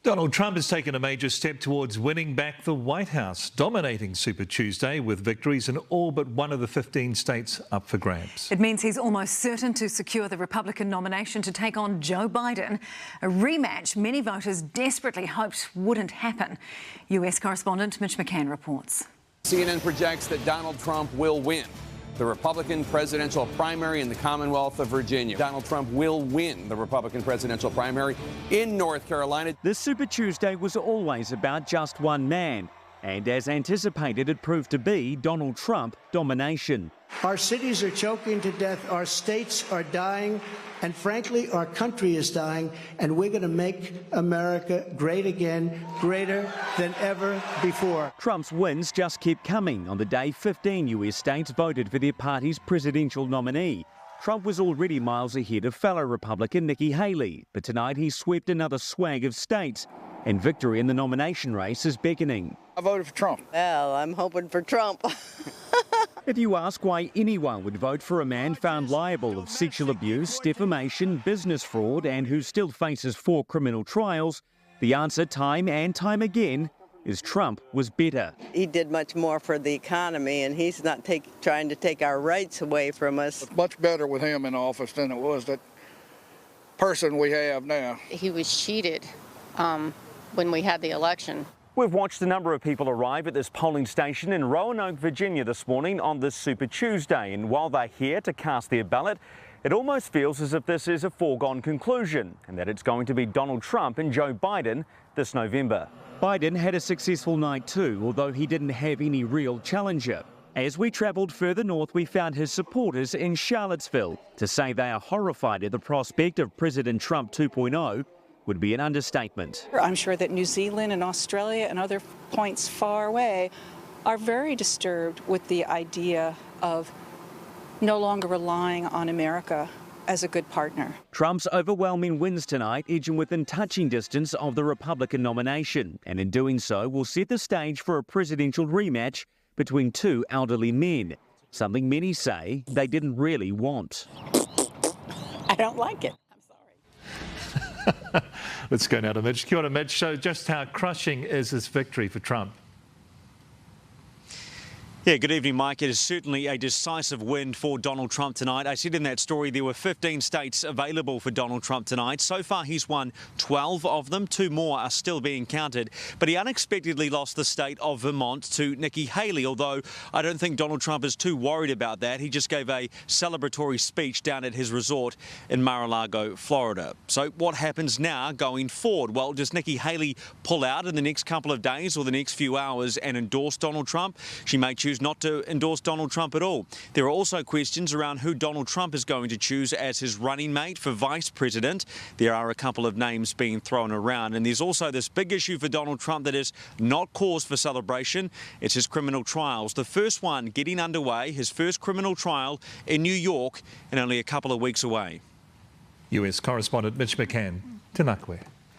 Donald Trump has taken a major step towards winning back the White House, dominating Super Tuesday with victories in all but one of the 15 states up for grabs. It means he's almost certain to secure the Republican nomination to take on Joe Biden, a rematch many voters desperately hoped wouldn't happen. US correspondent Mitch McCann reports. CNN projects that Donald Trump will win the Republican presidential primary in the Commonwealth of Virginia. Donald Trump will win the Republican presidential primary in North Carolina. This Super Tuesday was always about just one man, and as anticipated, it proved to be Donald Trump domination. Our cities are choking to death, our states are dying, and frankly, our country is dying, and we're going to make America great again, greater than ever before. Trump's wins just kept coming on the day 15 US states voted for their party's presidential nominee. Trump was already miles ahead of fellow Republican Nikki Haley, but tonight he swept another swag of states, and victory in the nomination race is beckoning. I voted for Trump. Well, I'm hoping for Trump. If you ask why anyone would vote for a man found liable of sexual abuse, defamation, business fraud, and who still faces 4 criminal trials, the answer time and time again is Trump was better. He did much more for the economy, and he's not trying to take our rights away from us. It's much better with him in office than it was that person we have now. He was cheated when we had the election. We've watched a number of people arrive at this polling station in Roanoke, Virginia this morning on this Super Tuesday, and while they're here to cast their ballot, it almost feels as if this is a foregone conclusion and that it's going to be Donald Trump and Joe Biden this November. Biden had a successful night too, although he didn't have any real challenger. As we travelled further north, we found his supporters in Charlottesville. To say they are horrified at the prospect of President Trump 2.0 would be an understatement. I'm sure that New Zealand and Australia and other points far away are very disturbed with the idea of no longer relying on America as a good partner. Trump's overwhelming wins tonight edge him within touching distance of the Republican nomination, and in doing so will set the stage for a presidential rematch between 2 elderly men, something many say they didn't really want. I don't like it. Let's go now to Mitch. Kia ora, Mitch. Show just how crushing is this victory for Trump? Yeah, good evening, Mike. It is certainly a decisive win for Donald Trump tonight. I said in that story there were 15 states available for Donald Trump tonight. So far, he's won 12 of them. 2 more are still being counted. But he unexpectedly lost the state of Vermont to Nikki Haley, although I don't think Donald Trump is too worried about that. He just gave a celebratory speech down at his resort in Mar-a-Lago, Florida. So what happens now going forward? Well, does Nikki Haley pull out in the next couple of days or the next few hours and endorse Donald Trump? She may choose not to endorse Donald Trump at all. There are also questions around who Donald Trump is going to choose as his running mate for vice president. There are a couple of names being thrown around, and there's also this big issue for Donald Trump that is not cause for celebration. It's his criminal trials. The first one getting underway, his first criminal trial in New York, and only a couple of weeks away. US correspondent Mitch McCann, Te Nakwe.